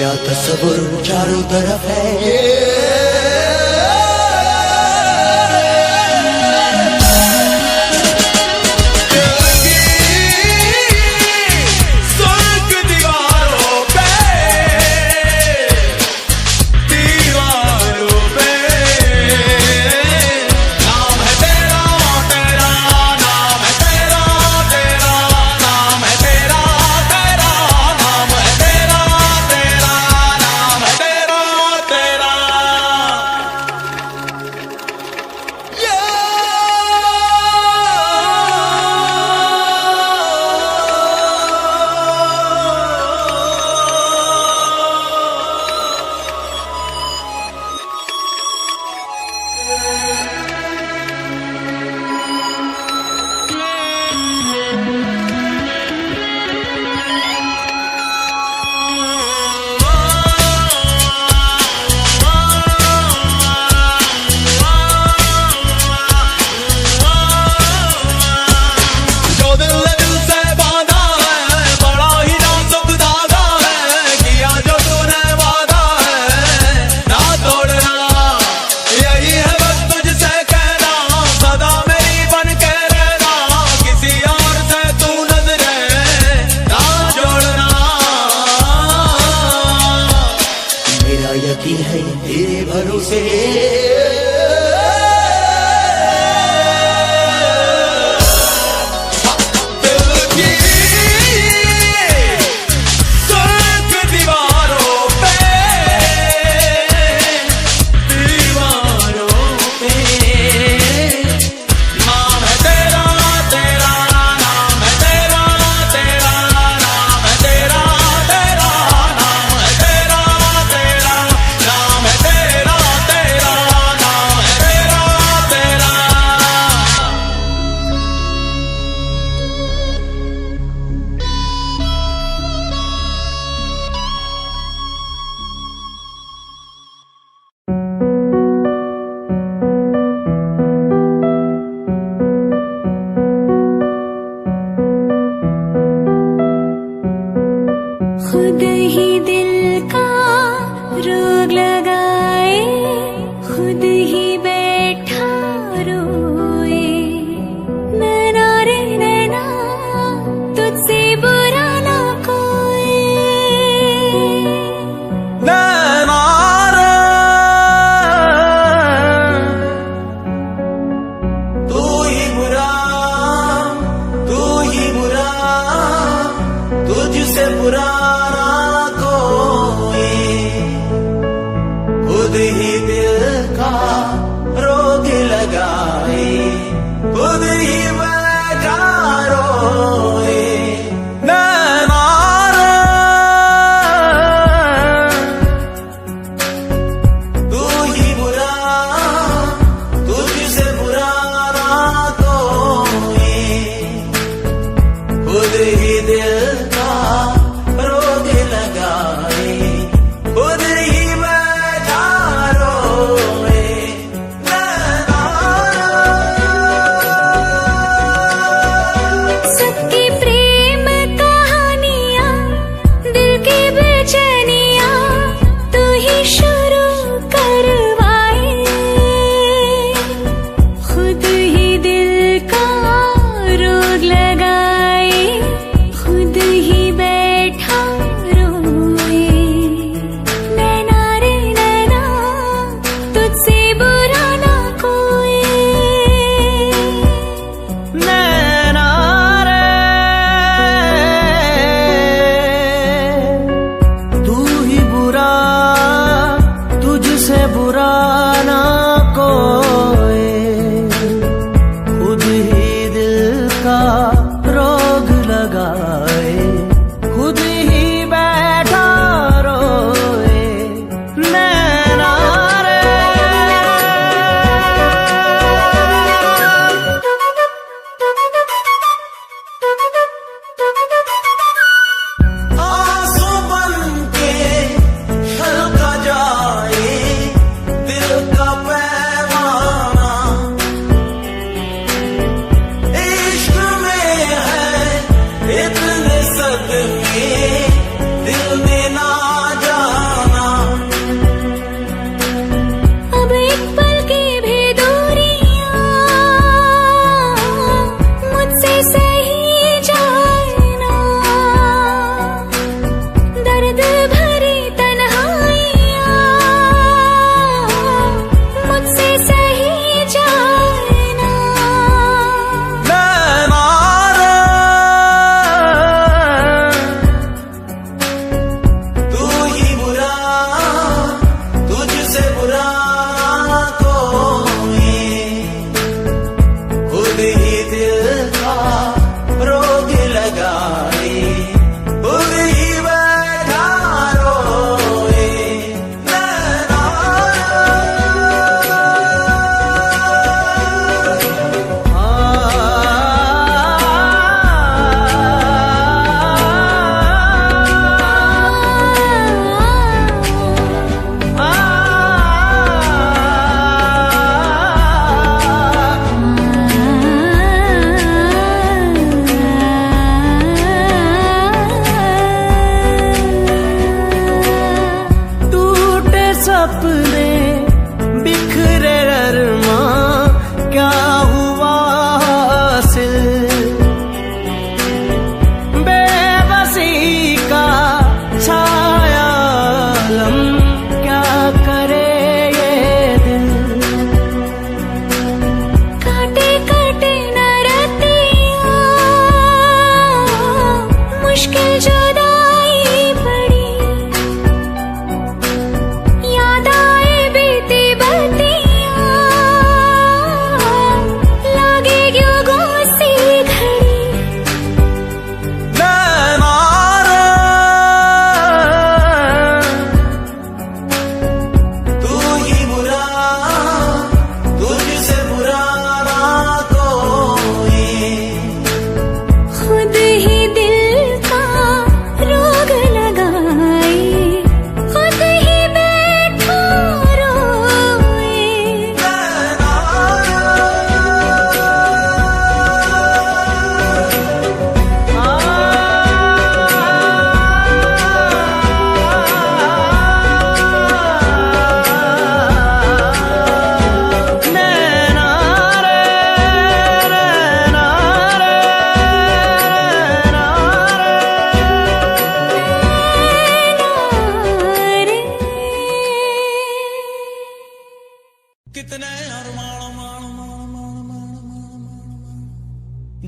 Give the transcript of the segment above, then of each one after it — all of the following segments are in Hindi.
तेरा तस्वुर चारों तरफ है। यकीन है तेरे भरोसे।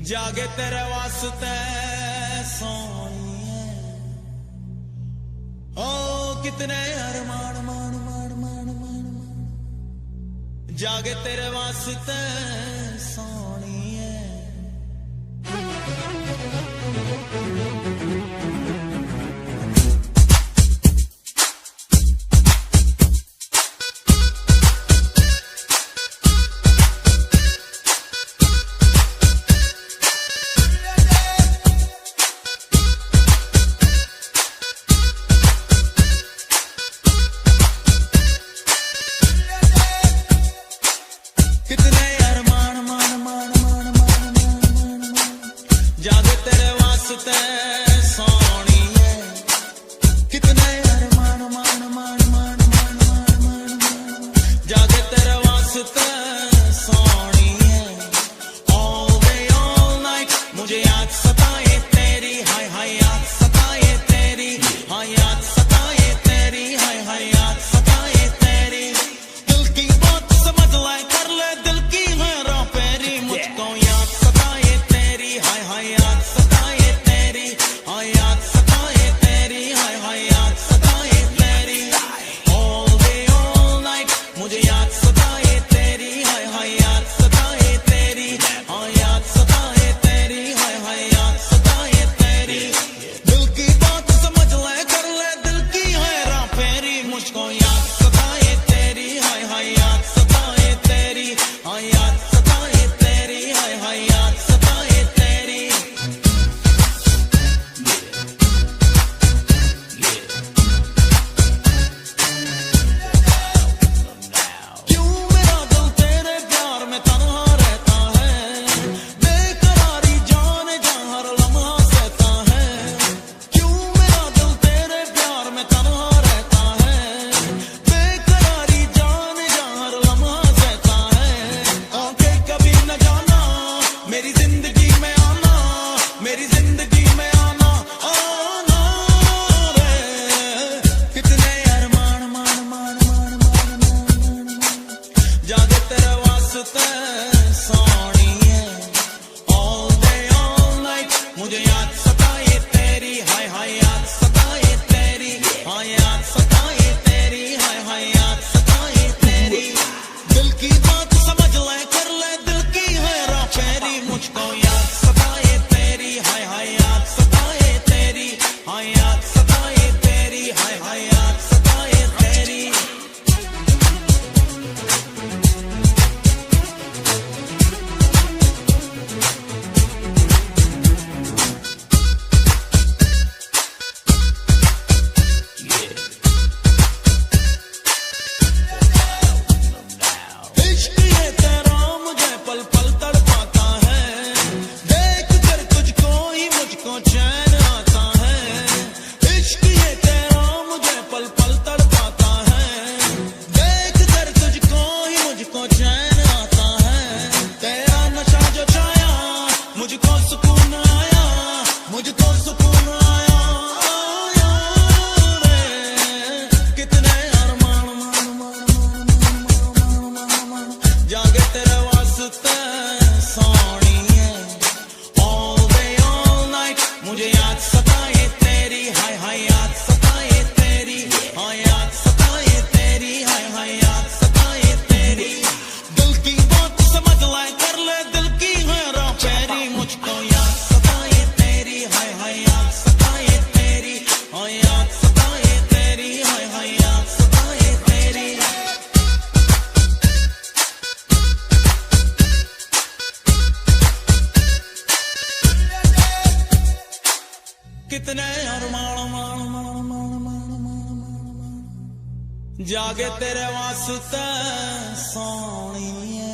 जागे तेरे वास्ते सोनिए ओ कितने अरमान मान मान मान मान मान जागे तेरे वास्ते सोनिए जागे तेरे वास्ते सोनिए कितने अरमान मान मान मान मान मान मान जागे तेरे वास्ते सोनिए all day all night मुझे याद सताए तेरी हाय हाय याद सताए तेरी हाय याद सताए तेरी हाय हाय याद सताए तेरी दिल की बात समझ ले कर ले दिल की है राह पेरी मुझको याद सताए तेरी हाय हाय याद सताए तेरी हाय याद सताए तेरी हाय हाय याद सताए तेरी all day all night मुझे याद सताए तेरी हाय हाय याद सताए तेरी हाय याद सताए तेरी हाय हाय याद सताए तेरी दिल की बात समझ ले कर ले दिल की है राह फेरी मुझको याद सताए तेरी हाय हाय याद सताए तेरी हाय याद सताए तेरी हाय हाय याद सताए तेरी क्यों मेरा दिल तेरे प्यार में तन्हा रहता है बेकरारी जाने जा हर लम्हा सहता है क्यों मेरा दिल तेरे प्यार में तन्हा रहता है बेकरारी जाने जा हर लम्हा सहता है आंखें कभी न जाना मेरी जिंदगी में आना मेरी जिंदगी में आना आना रे कितने अरमान मान मान मान मान मान मान जागे तेरे वास्ते सोनिए all day all night मुझे याद सताए तेरी हाय हाय याद सताए तेरी हाय याद सताए तेरी हाय हाय याद सताए तेरी दिल की बात समझ ले कर ले दिल की है राह फेरी मुझको याद सताए तेरी हाय हाय याद सताए तेरी हाय याद सताए तेरी हाय हाय याद सताए तेरी इश्क ये तेरा मुझे पल पल तड़पाता है देख कर तुझको ही मुझको चैन आता है इश्क ये तेरा मुझे पल पल तड़पाता है देख कर तुझको ही मुझको चैन आता है तेरा नशा जो छाया मुझको सुकून आया मुझको सुकून आया आया रे कितने अरमान मान मान मान मान मान मान जागे तेरे वास्ते सोनिए all day all night मुझे याद सताए तेरी हाय हाय याद सताए तेरी हाय याद सताए तेरी हाय हाय याद सताए तेरी दिल की बात समझ ले कर ले दिल की है राह फेरी मुझको याद सताए तेरी हाय हाय याद सताए तेरी हाय याद सताए तेरी हाय हाय याद सताए तेरी कितने अरमान मान मान मान मान मान मान जागे तेरे वास्ते सोनिए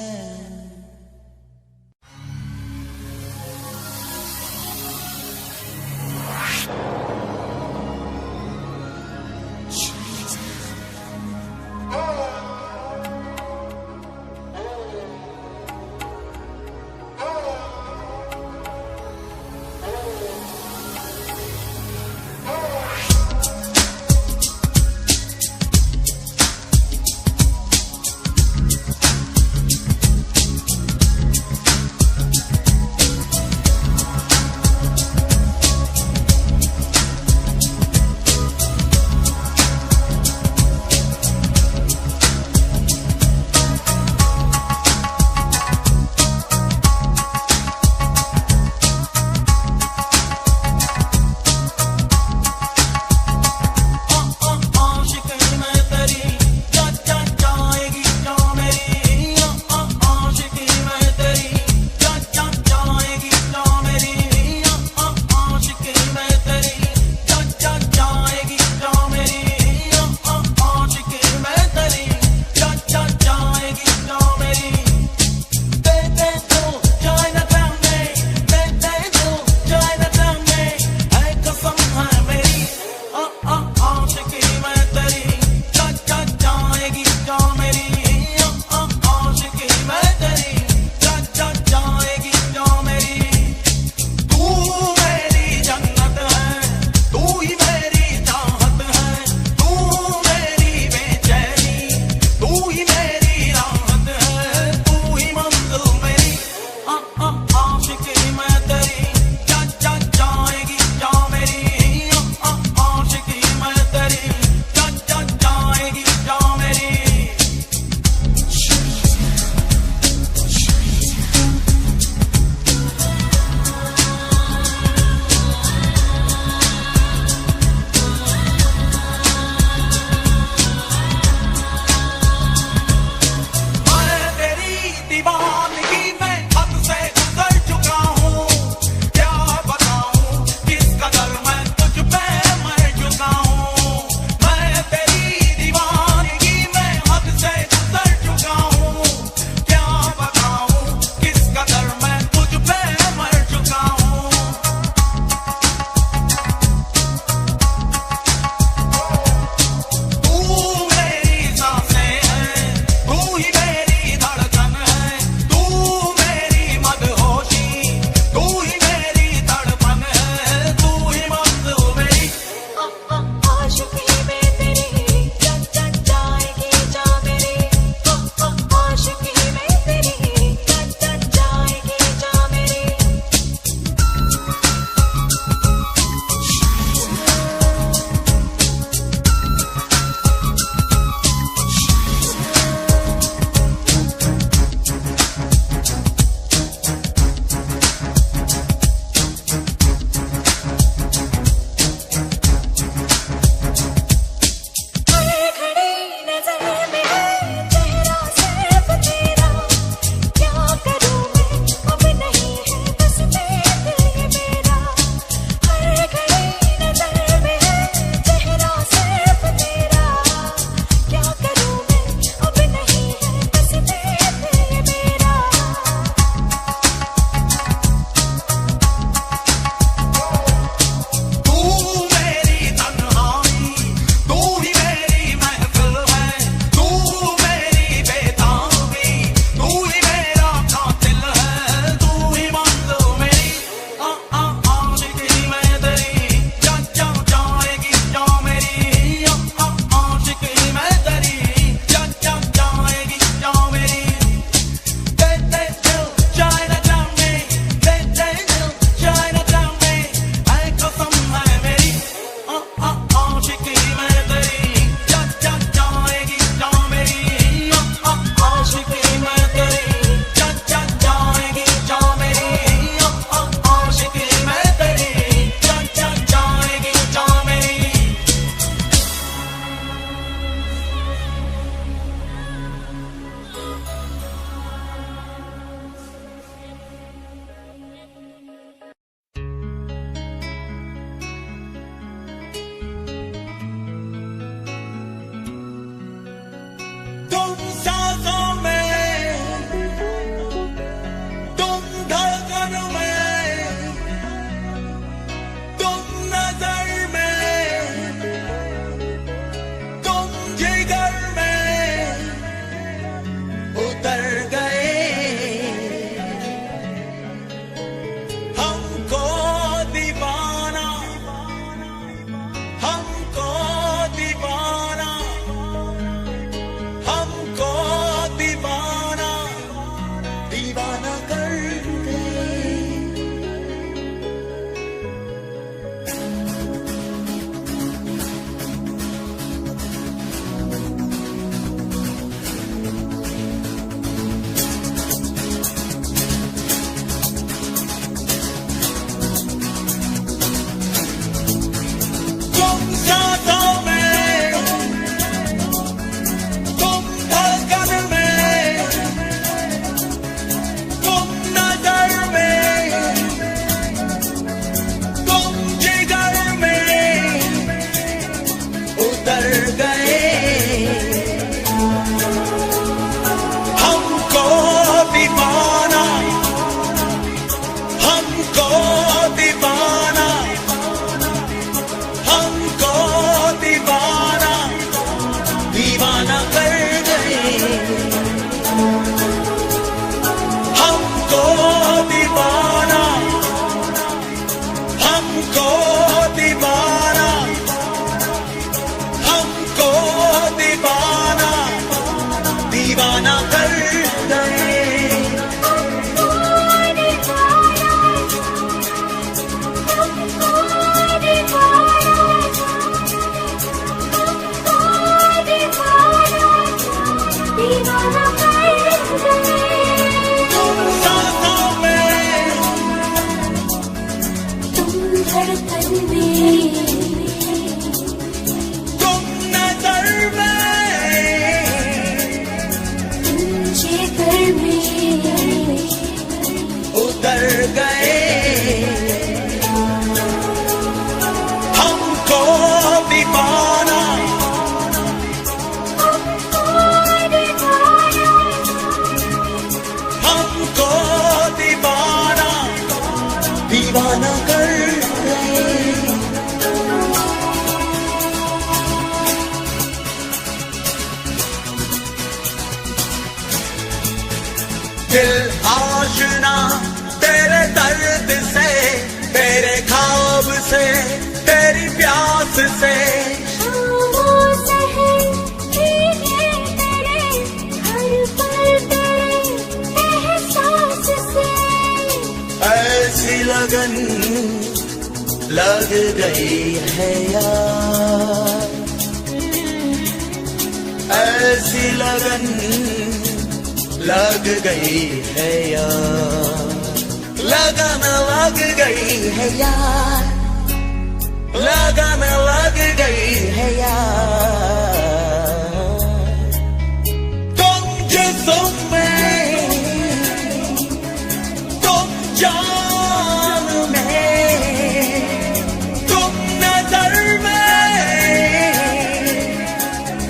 दिल आशना तेरे दर्द से, तेरे ख्वाब से, तेरी प्यास से। शामों से है तेरे हर पल तेरे एहसास से। ऐसी लगन लग गई है यार, ऐसी लगन लग गई है यार, लगन लग गई है यार, लगन लग गई है यार। तुम जिस्म में, तुम जान में, तुम नजर में,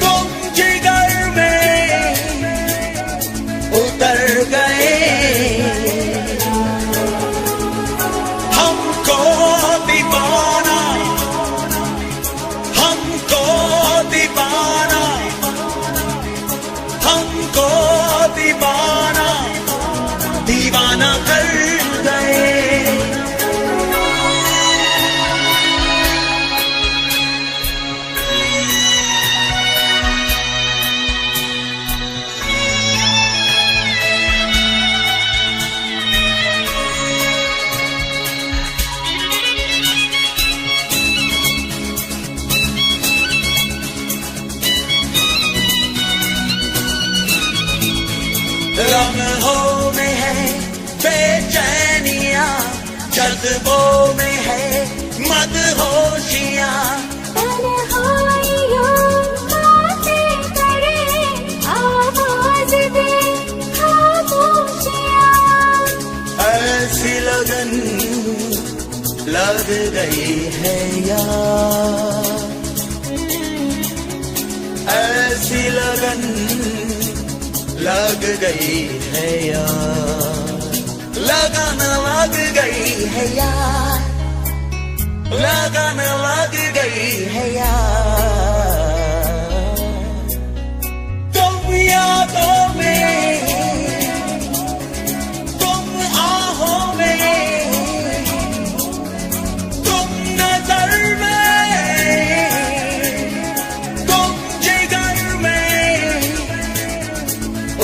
तुम जिगर में उतर गए हमको दीवाना, हमको दीवाना, हमको दीवाना, दीवाना कर गए। लम्हों में है बेचैनियां, जज्बों में है मदहोशियां। तन्हाइयों बातें करे, आवाज दे खामोशियां। ऐसी लगन लग गई है यार, ऐसी लगन लग गई है यार, लगन लग गई है यार, लगन लग गई है यार। तुम यादों में, तुम आहों में, तुम नजर में, तुम जिगर में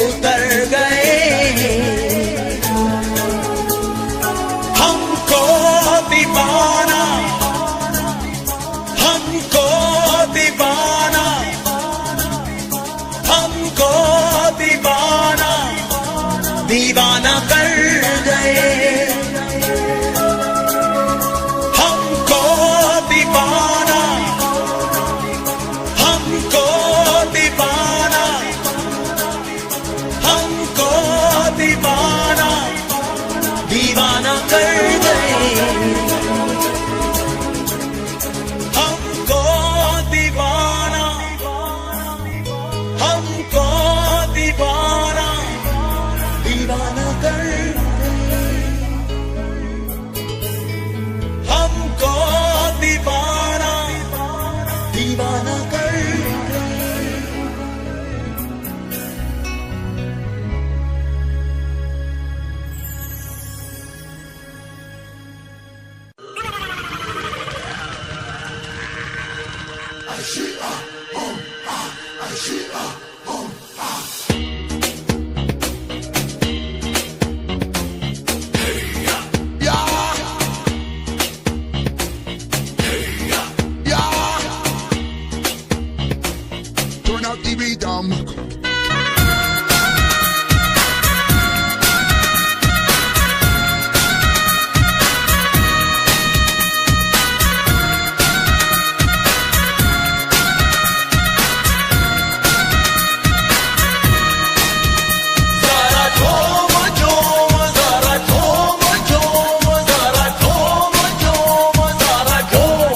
उतर गए हमको दीवाना, हमको दीवाना, हमको दीवाना, दीवाना कर गए। हमको दीवाना, हमको दीवाना, हमको दीवाना, दीवाना कर गए। हमको दीवाना, हमको दीवाना, दीवाना कर गए। हमको दीवाना, दीवाना कर गए। Turn out the rhythm. जरा झूम झूम, जरा झूम झूम, जरा झूम झूम, जरा झूम।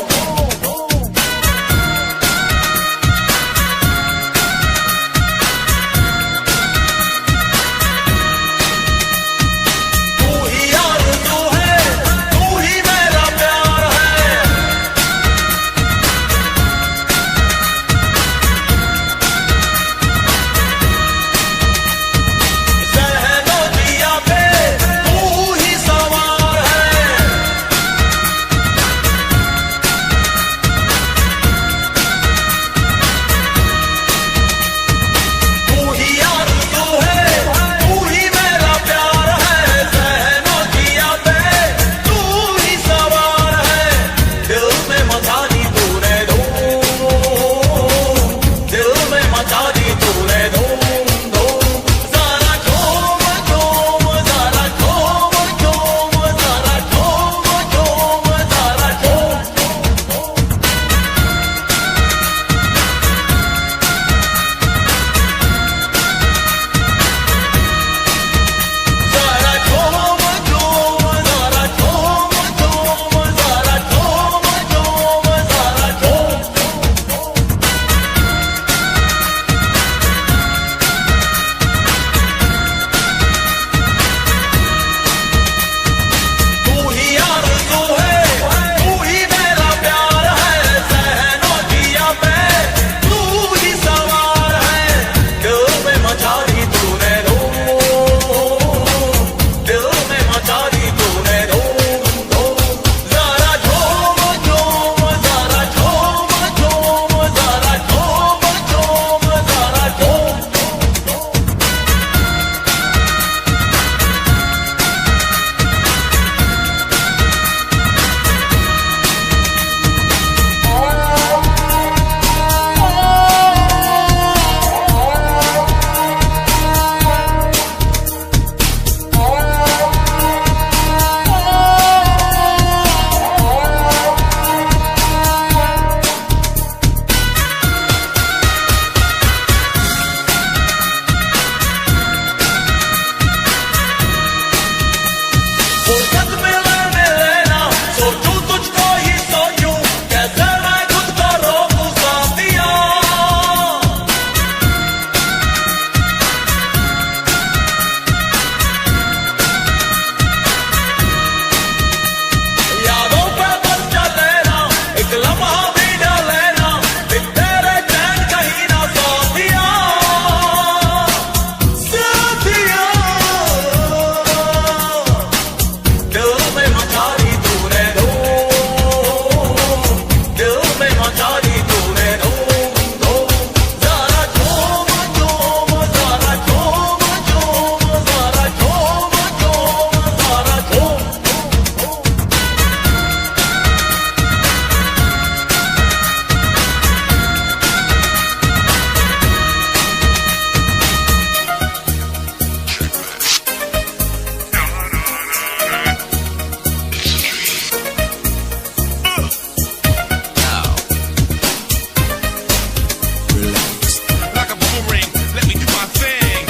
relax. Like a boomerang, let me do my thing.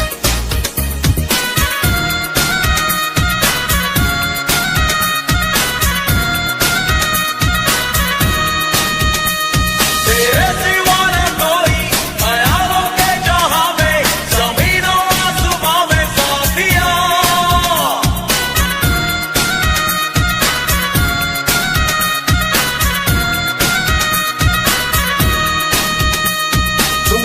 तेरे सिवा न कोई ख्यालों के जहां में, ज़मीनों आसमां में साथिया। The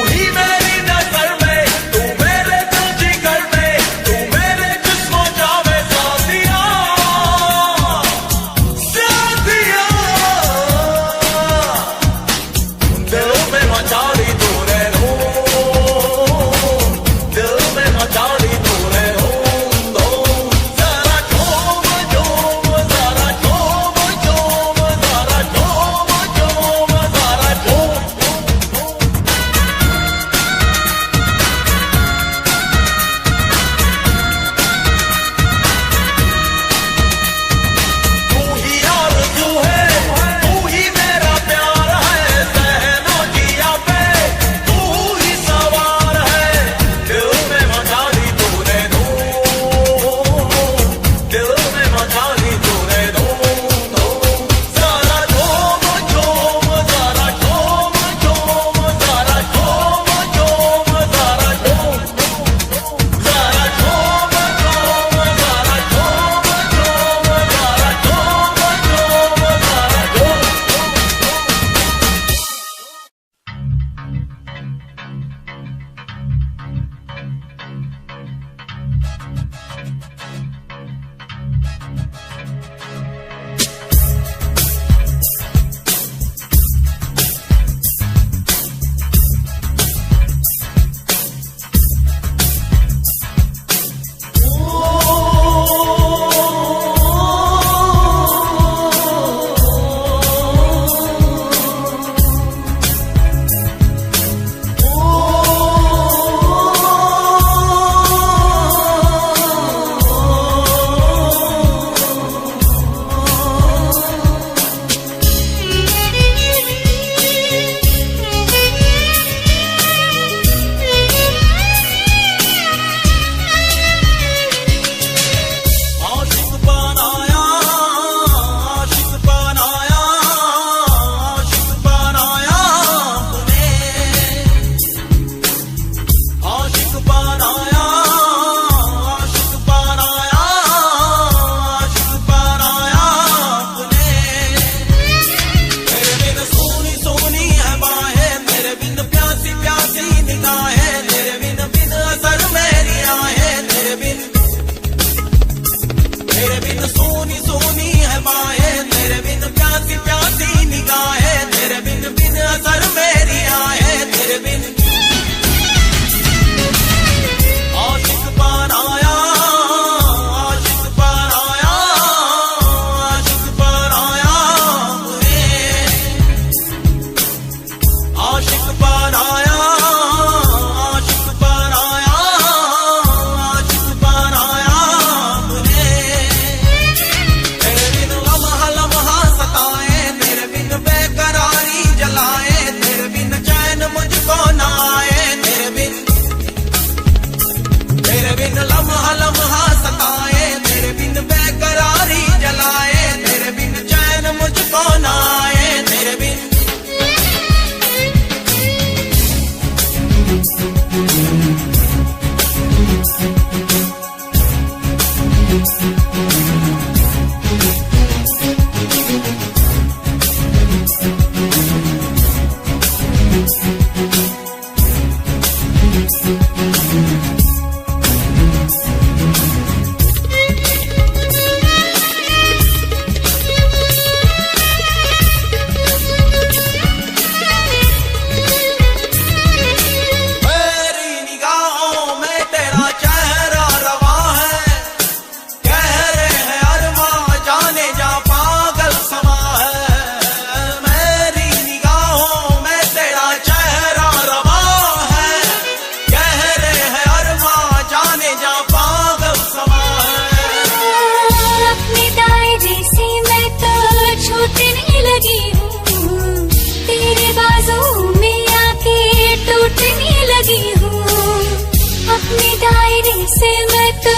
से मैं तो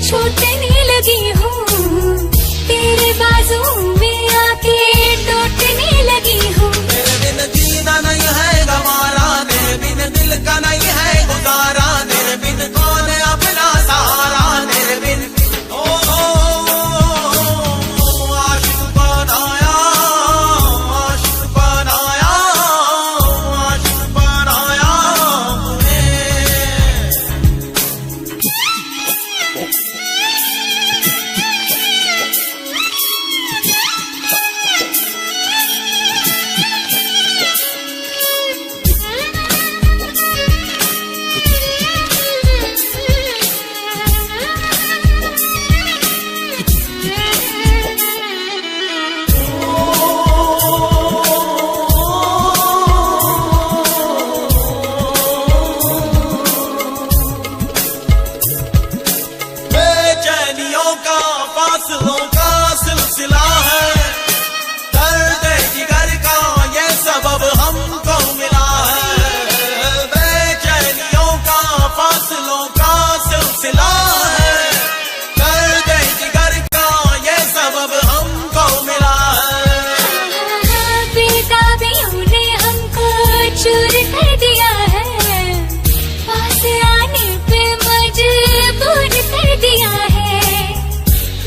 छूटने लगी हूँ, तेरे बाजू में आके टूटने लगी हूँ। तेरे बिन जीना नहीं है गवारा, तेरे बिन दिल का नहीं है गुजारा, तेरे बिन कौन है अपना सहारा, तेरे बिन आशिक बनाया, आशिक बनाया, आशिक बनाया मुझे। बेचैनियों का फासलों का सिलसिला है, दर्द जिगर का ये सबब हमको मिला है। बेचैनियों का फासलों का सिलसिला है, दर्द जिगर का ये सबब हमको मिला है। बेताबियों ने हमको चूर कर दिया है, पास आने पे मजबूर कर दिया है।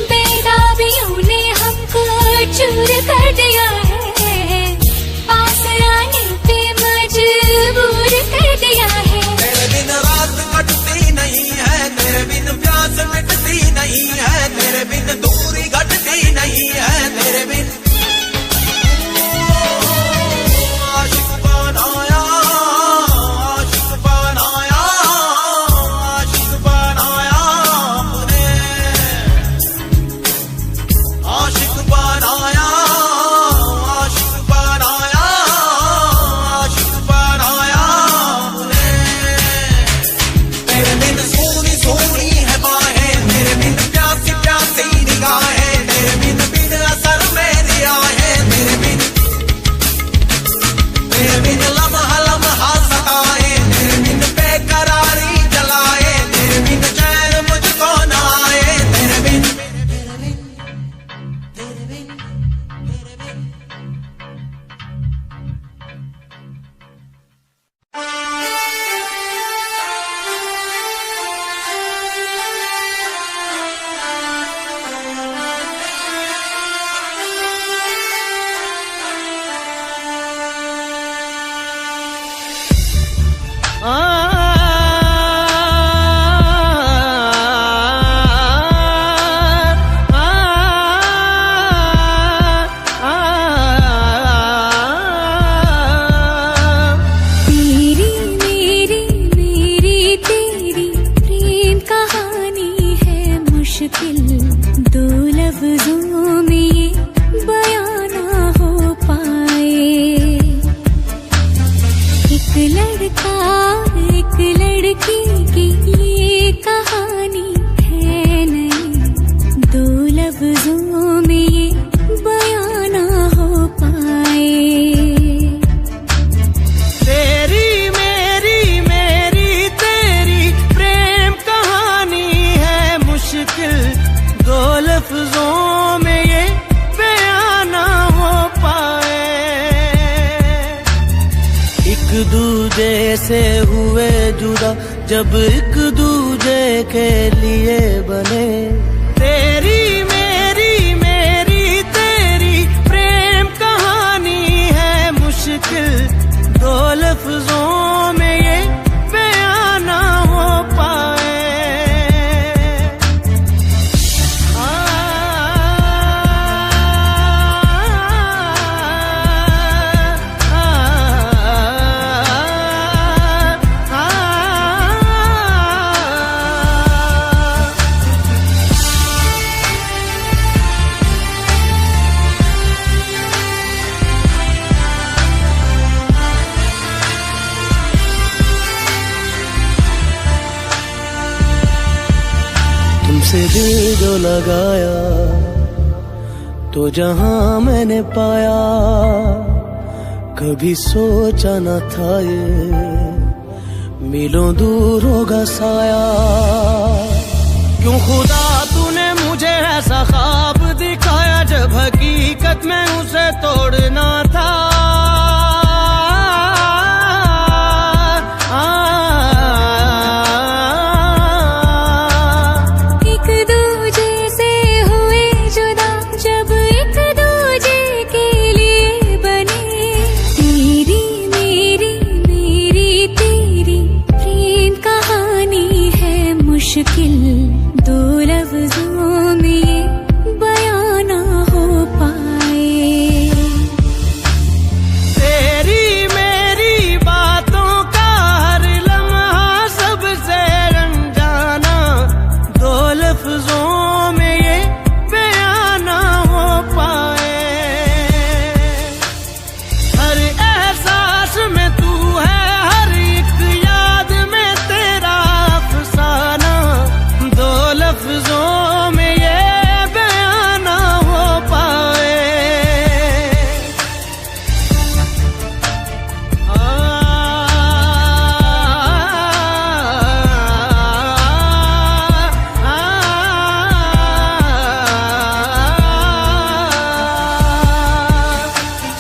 बेताबियों ने हमको चूर कर दिया है, पास आने पे मजबूर कर दिया है। तेरे बिन रात कटती नहीं है, तेरे बिन प्यास मिटती नहीं है, तेरे बिन दूरी घटती नहीं है, तेरे बिन आशिक बनाया, आशिक बनाया, आशिक बनाया मुझे। आशिक बनाया, आशिक बनाया, आशिक बनाया मुझे। तेरे बिन सोनी सोनी है बाहें, तेरे बिन प्यासी प्यासी निगाहें, तेरे बिन असर मेरी आहें, तेरे बिन लम्हा लम्हा सताए, तेरे बिन बेकरारी जलाए, तेरे बिन चैन मुझको न आए, तेरे बिन तेरी मेरी मेरी तेरी प्रेम कहानी है मुश्किल, दो लफ्जों में ये बयां ना हो पाए। एक लड़का एक लड़की की ये कहानी है नहीं, दो लफ्जों में ये बयां ना हो पाए। तेरी मेरी मेरी तेरी प्रेम कहानी है मुश्किल, दो लफ्जों में ये बयां ना हो पाए। एक दूजे से हुए जुदा जब एक दूजे के लिए बने, तेरी मेरी मेरी तेरी प्रेम कहानी है मुश्किल, दो लफ्जों में ये बयां ना हो पाए। तुमसे दिल जो लगाया तो जहां मैंने पाया, कभी सोचा न था ये मीलों दूर होगा साया। क्यों खुदा तूने मुझे ऐसा ख्वाब दिखाया जब हकीकत में उसे तोड़ना था। एक दूजे से हुए जुदा जब एक दूजे के लिए बने। तेरी मेरी मेरी तेरी प्रेम कहानी है मुश्किल, दो लफ्जों में ये बयां ना हो पाए। तेरी मेरी बातों का हर लम्हा सबसे अनजाना, दो लफ्जों में ये बयां ना हो पाए। हर एहसास में तू है, हर एक याद में तेरा अफसाना, दो लफ्जों में ये बयां ना हो पाए।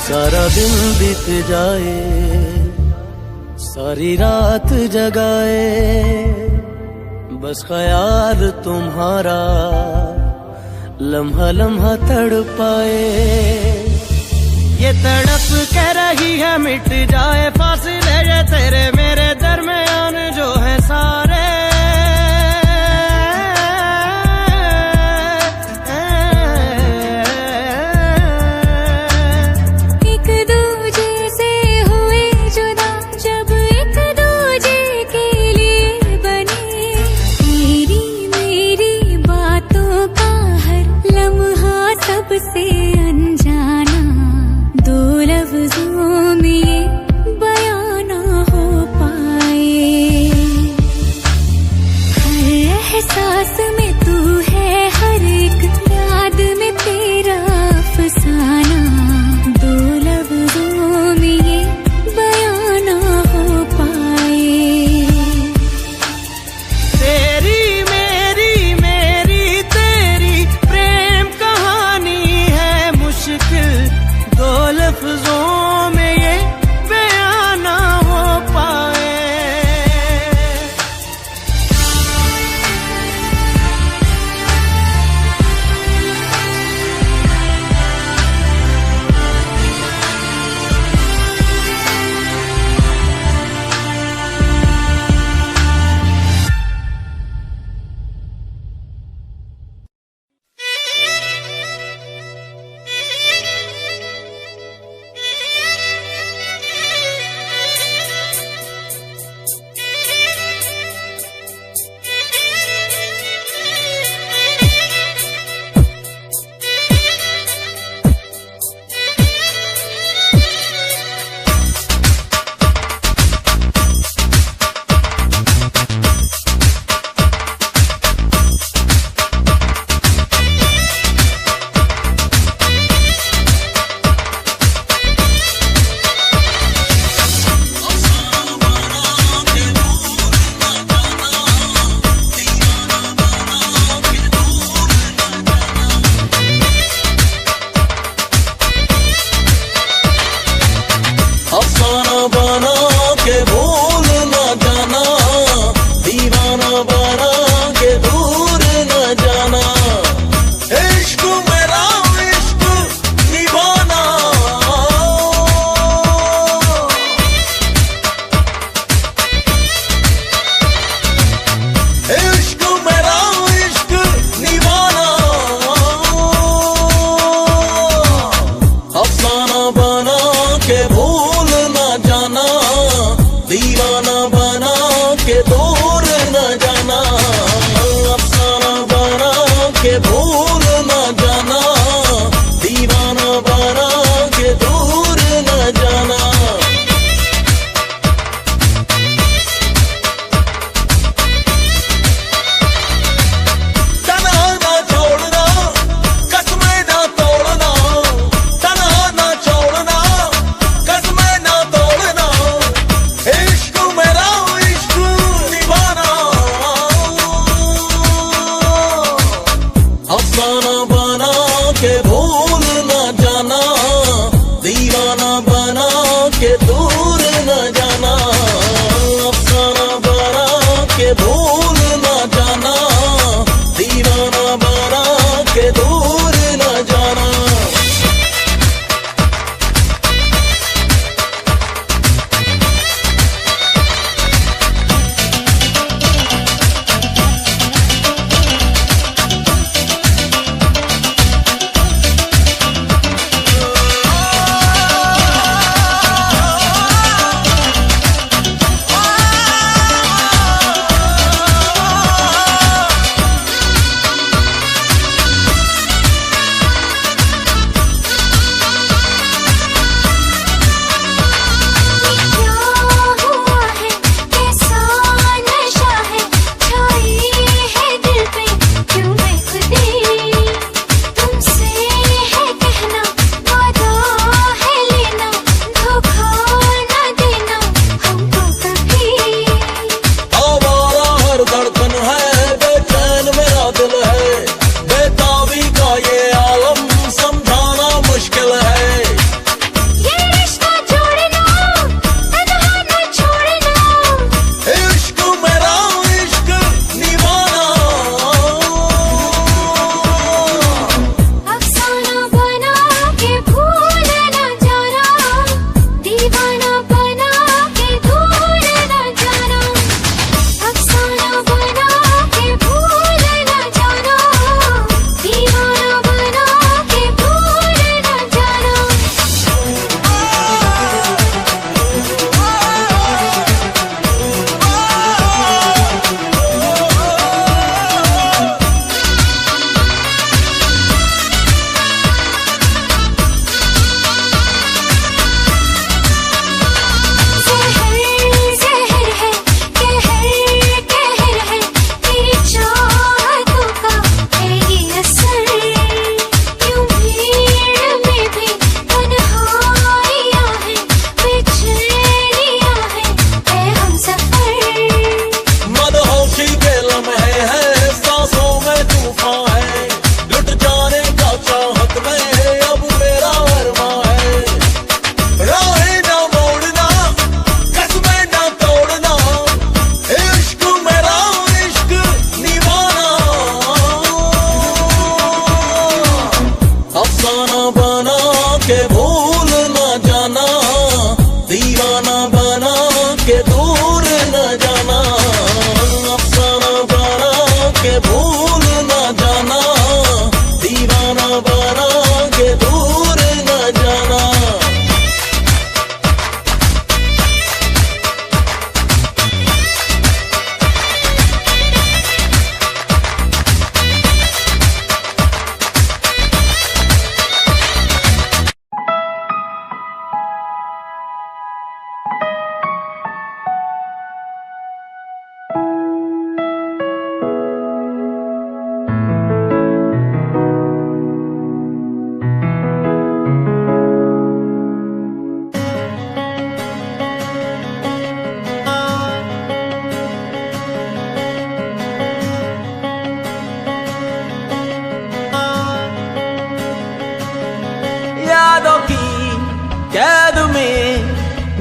सारा दिन बीत जाए, सारी रात जगाए, बस ख्याल तुम्हारा लम्हा लम्हा तड़पाए। ये तड़प कह रही है मिट जाए फासले ये तेरे मेरे दरमियान जो है सारे। एक दूजे से हुए जुदा जब एक दूजे के लिए बने। तेरी मेरी बातों का हर लम्हा सबसे अनजाना, दो लफ्जों में ये बयां ना हो पाए।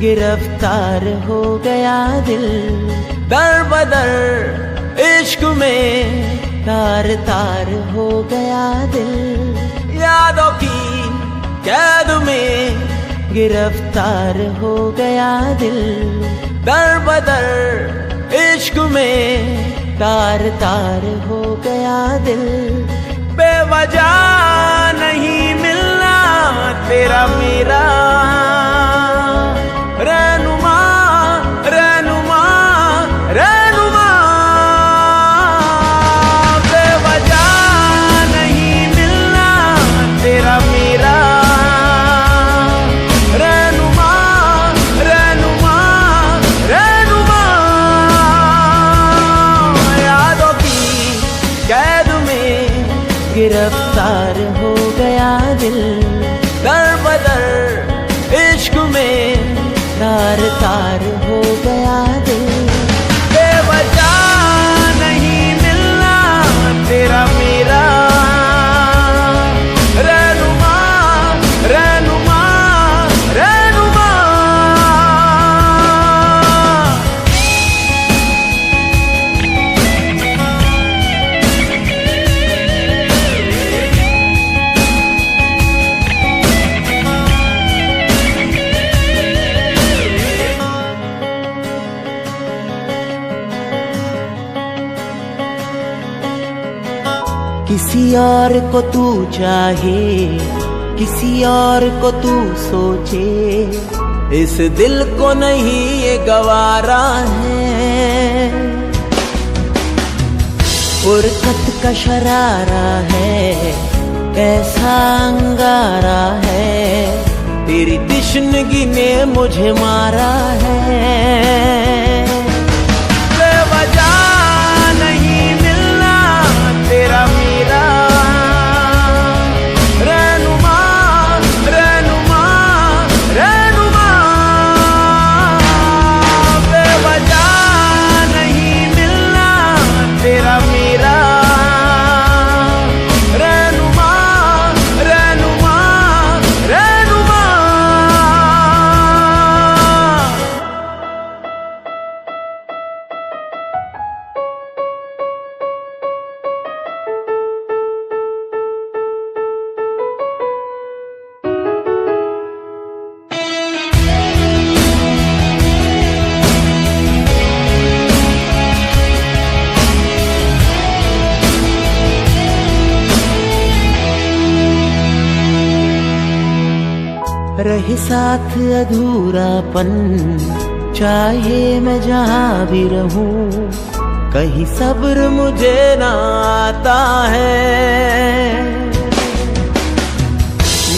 गिरफ्तार हो गया दिल, दर बदर इश्क में तार तार हो गया दिल, यादों की कैद में गिरफ्तार हो गया दिल, दर बदर इश्क में तार तार हो गया दिल। बेवजह नहीं मिलना तेरा मेरा रहनुमा रहनुमा रहनुमा, बेवजह नहीं मिलना तेरा मेरा रहनुमा रहनुमा रहनुमा, यादों की कैद में गिरफ्तार हो गया दिल, दर बदर इश्क में तार तार हो गया दिल। बेवजह नहीं मिलना तेरा मेरा रहनुमा रहनुमा रहनुमा। किसी और को तू चाहे, किसी और को तू सोचे, इस दिल को नहीं ये गवारा है। फुरकत का शरारा है, ऐसा अंगारा है, तेरी तिश्नगी ने मुझे मारा है। बेवजह नहीं मिलना तेरा मेरा रहनुमा रहनुमा रहनुमा, बेवजह नहीं मिलना तेरा मेरा रहनुमा रहनुमा रहनुमा। रहे साथ अधूरापन, चाहे मैं जहाँ भी रहूं, कहीं सब्र मुझे ना आता है।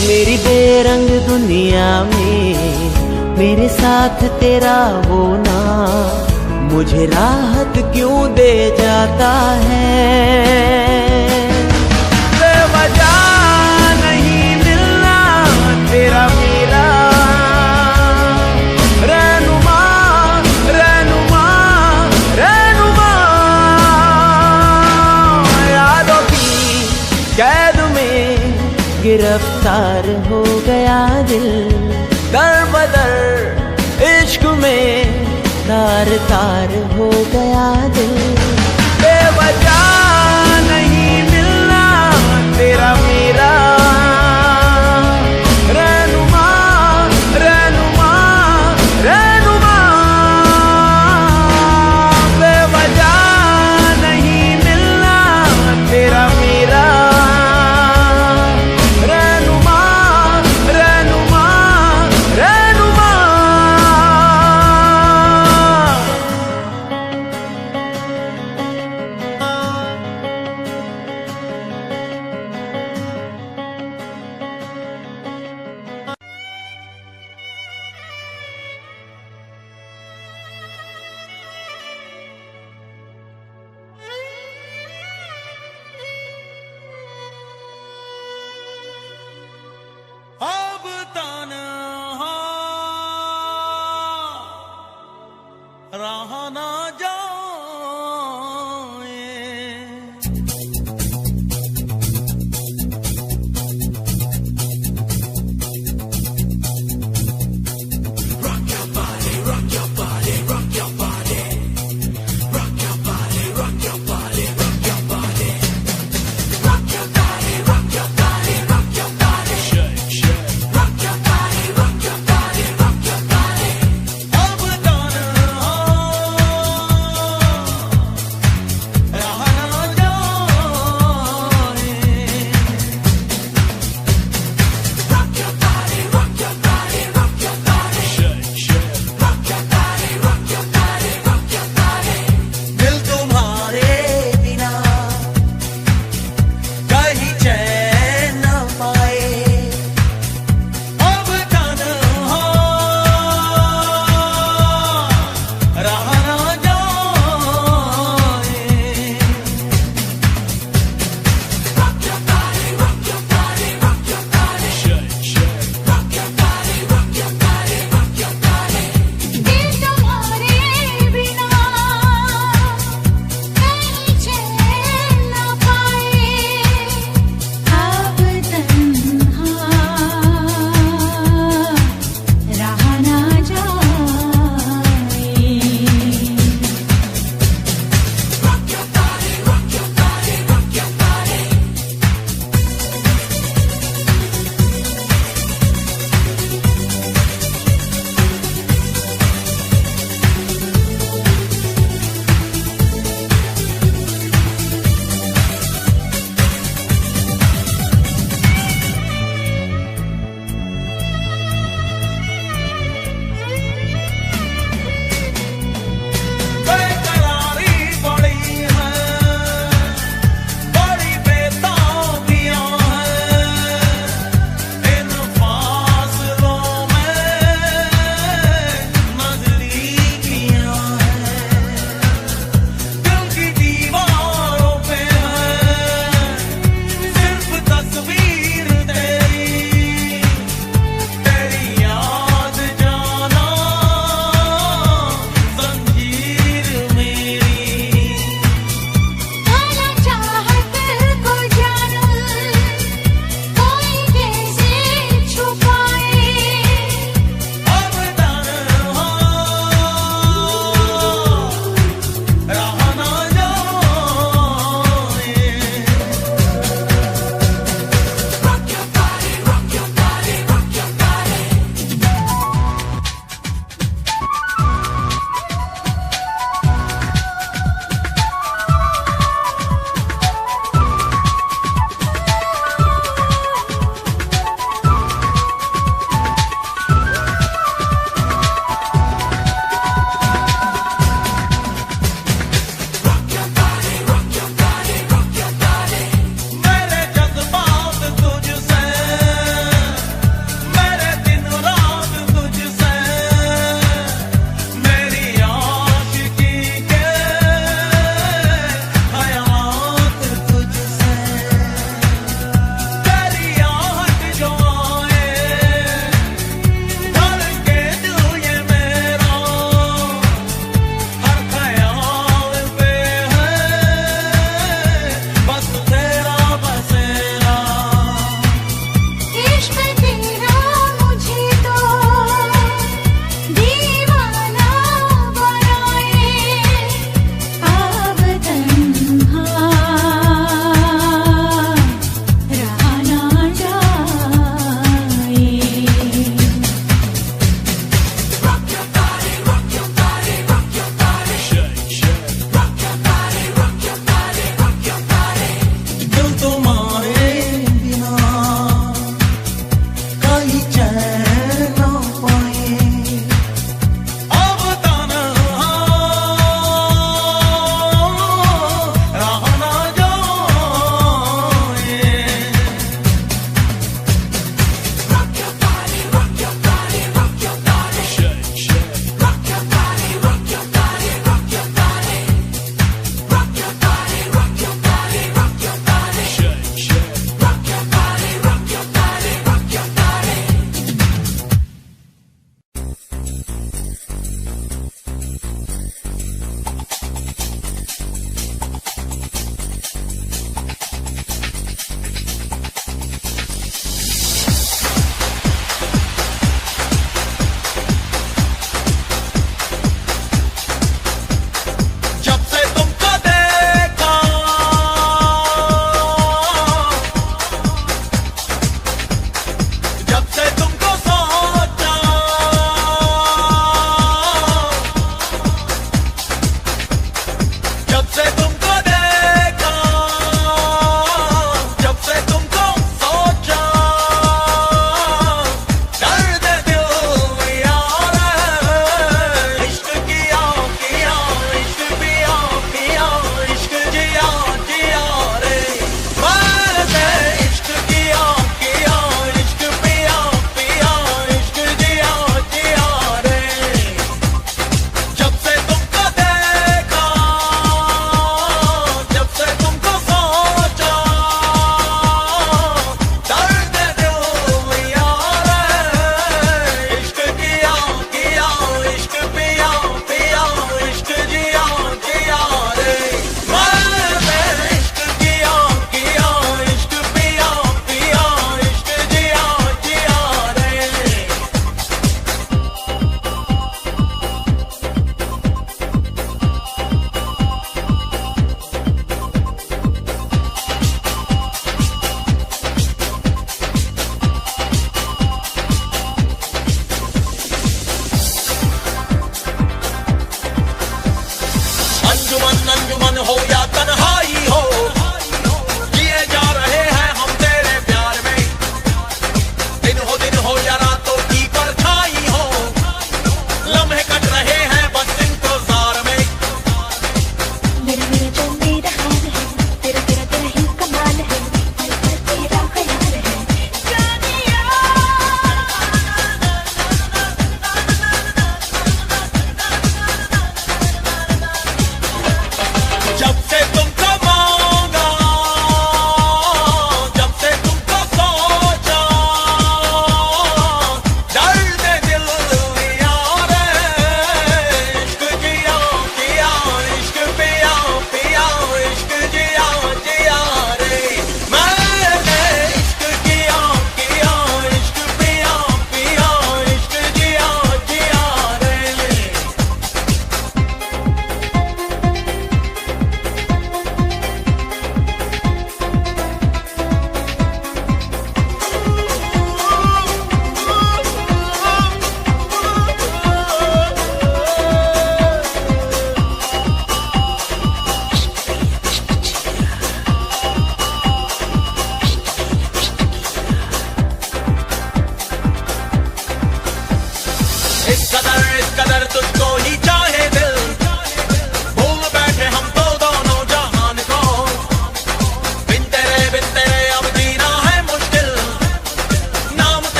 मेरी बेरंग दुनिया में मेरे साथ तेरा होना मुझे राहत क्यों दे जाता है। बेवजह नहीं मिलना तेरा मेरा रहनुमा रहनुमा रहनुमा, यादों की कैद में गिरफ्तार हो गया दिल, दर बदर इश्क में तार तार हो गया दिल। बेवजह नहीं मिलना तेरा मेरा रहनुमा रहनुमा रहनुमा, बेवजह नहीं मिलना तेरा मेरा रहनुमा रहनुमा रहनुमा। अब तन्हा रहा ना जाए, Rock your body.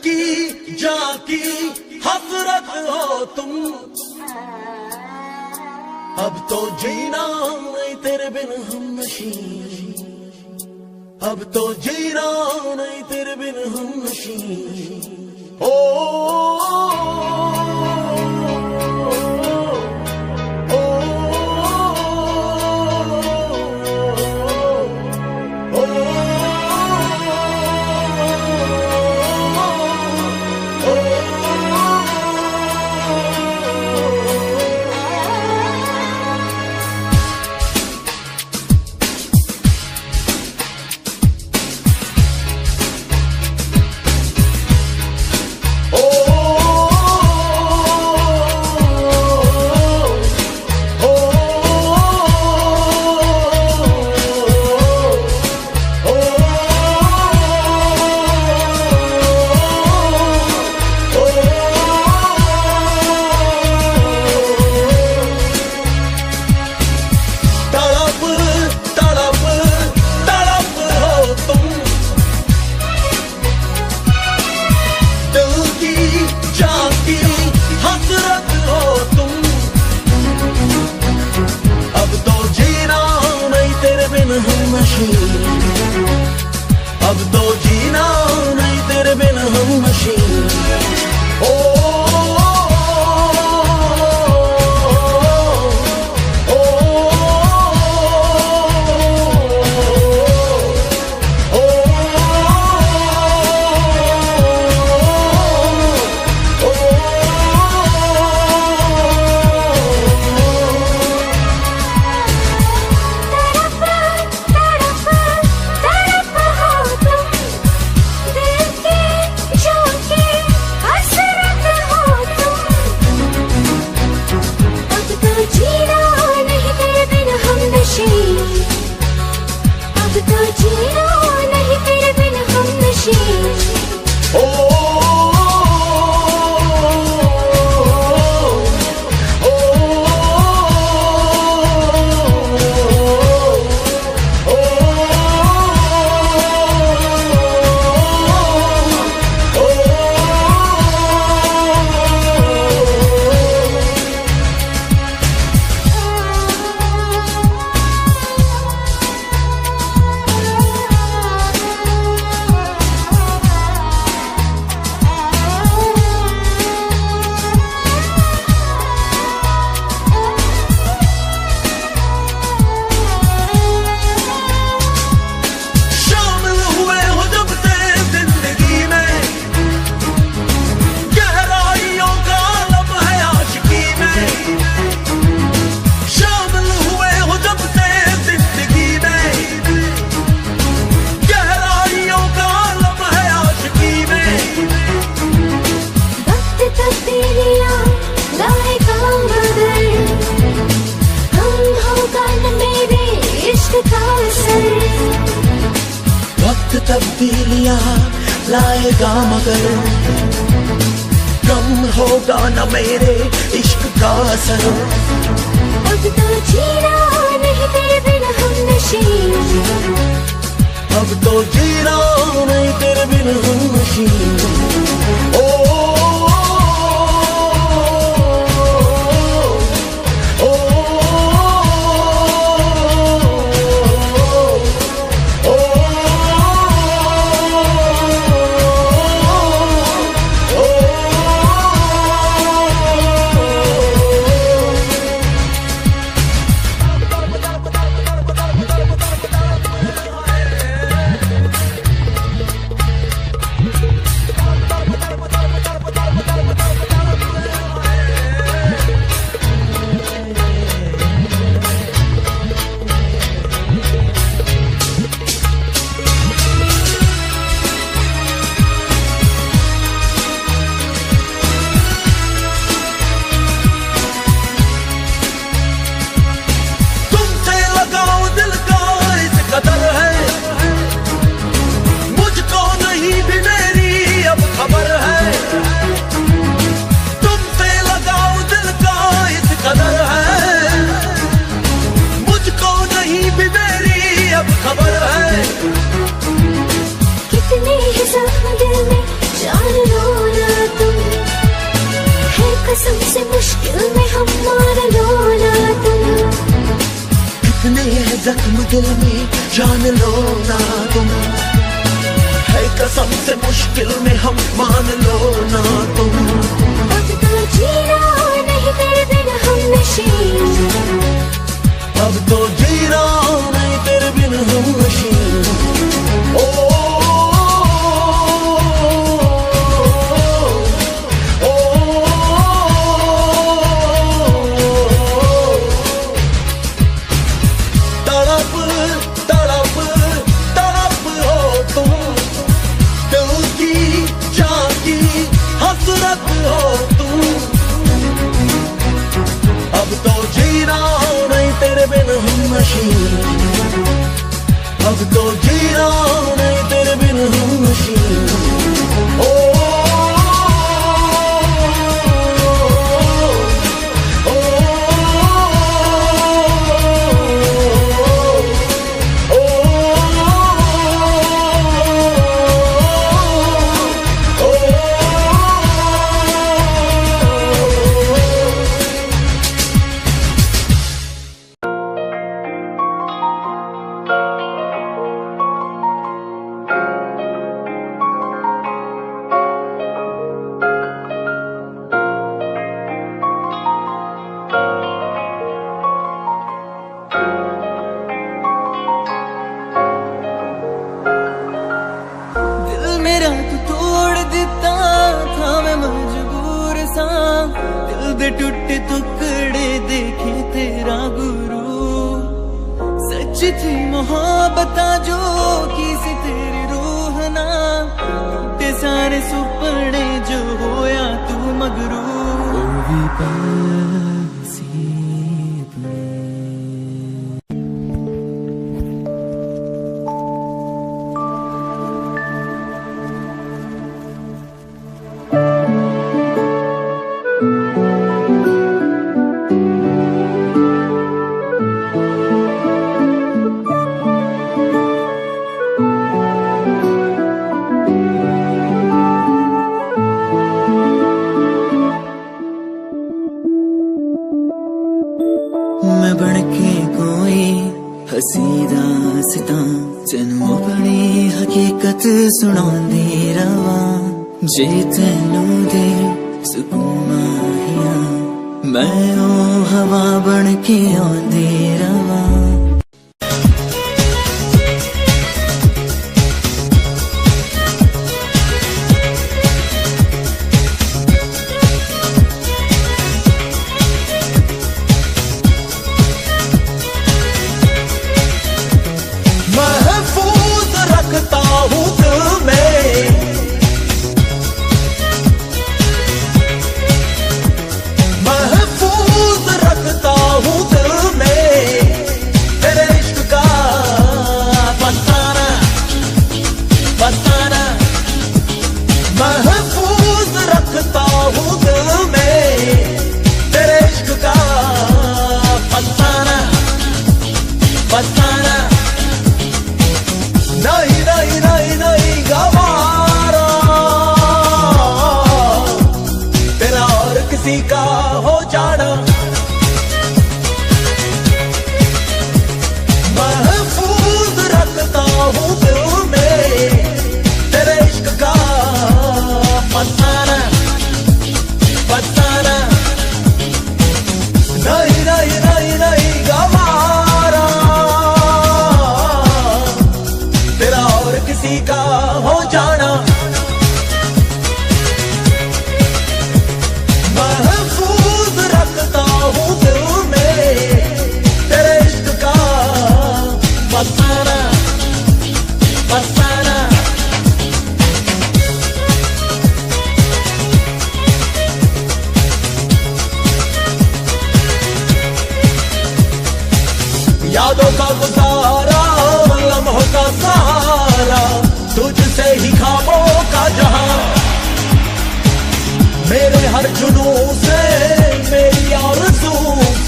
की जाकी हसरत हो तुम, अब तो जीना नहीं तेरे बिन हमनशी, अब तो जीना नहीं तेरे बिन हमनशी। ओ अब तो जीना नहीं तेरे बिन हम नशी। ओ तब्दीलियां लाएगा मगर कम होगा न मेरे इश्क का असर। अब तो जीना नहीं तेरे बिन हमनशी, अब तो जीना नहीं तेरे बिन हमनशी। ओ जख्म दिल में जान लो ना तुम, है कसम से मुश्किल में हम मान लो ना तुम। अब तो जीना नहीं तेरे बिन हम नशीन, अब तो जीना नहीं तेरे बिन हम नशीन। ओ तड़प तड़प तड़प हो तुम, दिल की जान की हसरत हो तुम। अब तो जीना नहीं तेरे बिन हम नशीन, अब तो जीना नहीं तेरे बिन हम नशीन। ओ मेरा तू तोड़ दिता था, मैं मजबूर सा दिल दे टुटे टुकड़े देखे तेरा गुरु। सच थी मोहब्बत जो की सी तेरी रूह ना, टूटे सारे सुपने जो होया तू मगरू। मैं बनके कोई हसी दास्तां तेनू अपनी हकीकत सुनांदी रवा। जे तेनू दे सुकून माहिया, मैं ओ हवा बनके आंदी रवा। महफूज रखता हूँ दिल में, महफूज रखता हूँ दिल में तेरे इश्क का फसाना फसाना। महफूज रखता हूँ दिल में तेरे इश्क का फसाना फसाना। नहीं नहीं नहीं नहीं गवारा तेरा और किसी का हो जाना। महफूज रखता हूँ दिल में तेरे इश्क का फसाना फसाना। नहीं नहीं नहीं नहीं गवारा तेरा और किसी का हो जाना। महफूज रखता हूँ दिल में तेरे इश्क का फसाना फसाना। यादों का गुजारा लम्हों का सहारा, तुझसे ही ख्वाबों का जहां। मेरे हर जुनून से मेरी आरज़ू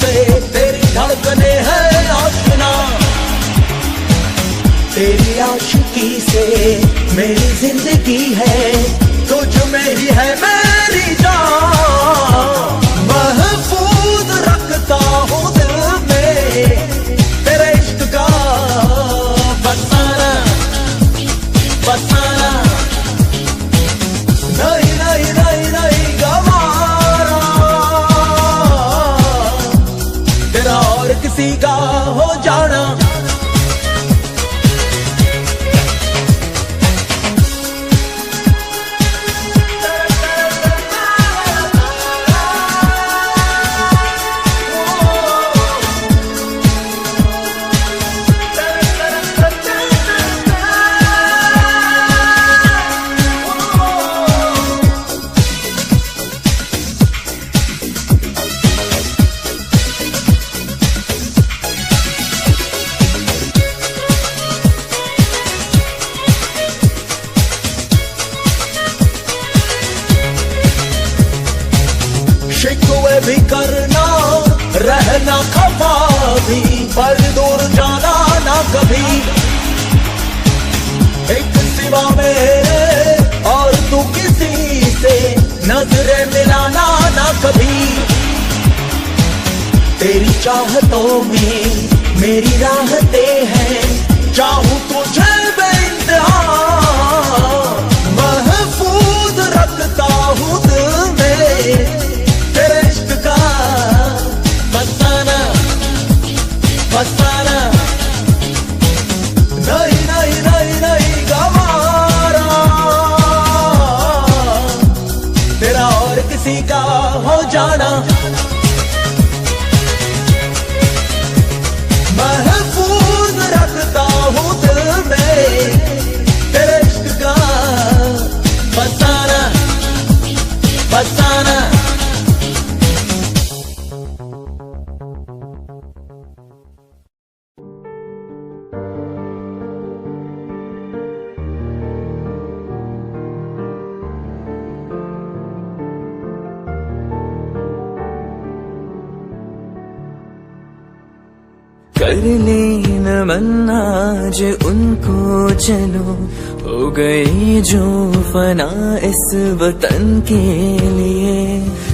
से तेरी धड़कने हैं आशना। तेरी आशिकी से मेरी जिंदगी है, तुझ में ही है मेरी जान। महफूज रखता हूँ दिल में तेरे इश्क का एक सिवा मेरे और तू किसी से नजरें मिलाना ना कभी। तेरी चाहतों में मेरी राहतें हैं, चाहूं तुझे बेइंतहा महफूज रखता हूँ दिल में तेरे इश्क का फसाना फसाना। नहीं नहीं नहीं नहीं गवारा तेरा और किसी का हो जाना। महफूज रखता हूँ दिल में तेरे इश्क का फसाना फसाना। कर ले नमन आज उनको चलो, हो गई जो फना इस वतन के लिए।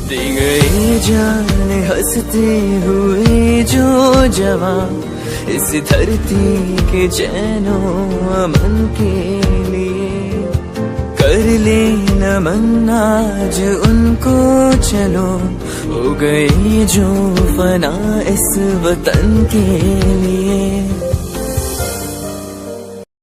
दी गई जान हंसते हुए जो जवान इस धरती के चैनो अमन के लिए। कर ले नमन आज उनको चलो, हो गई जो फना इस वतन के लिए।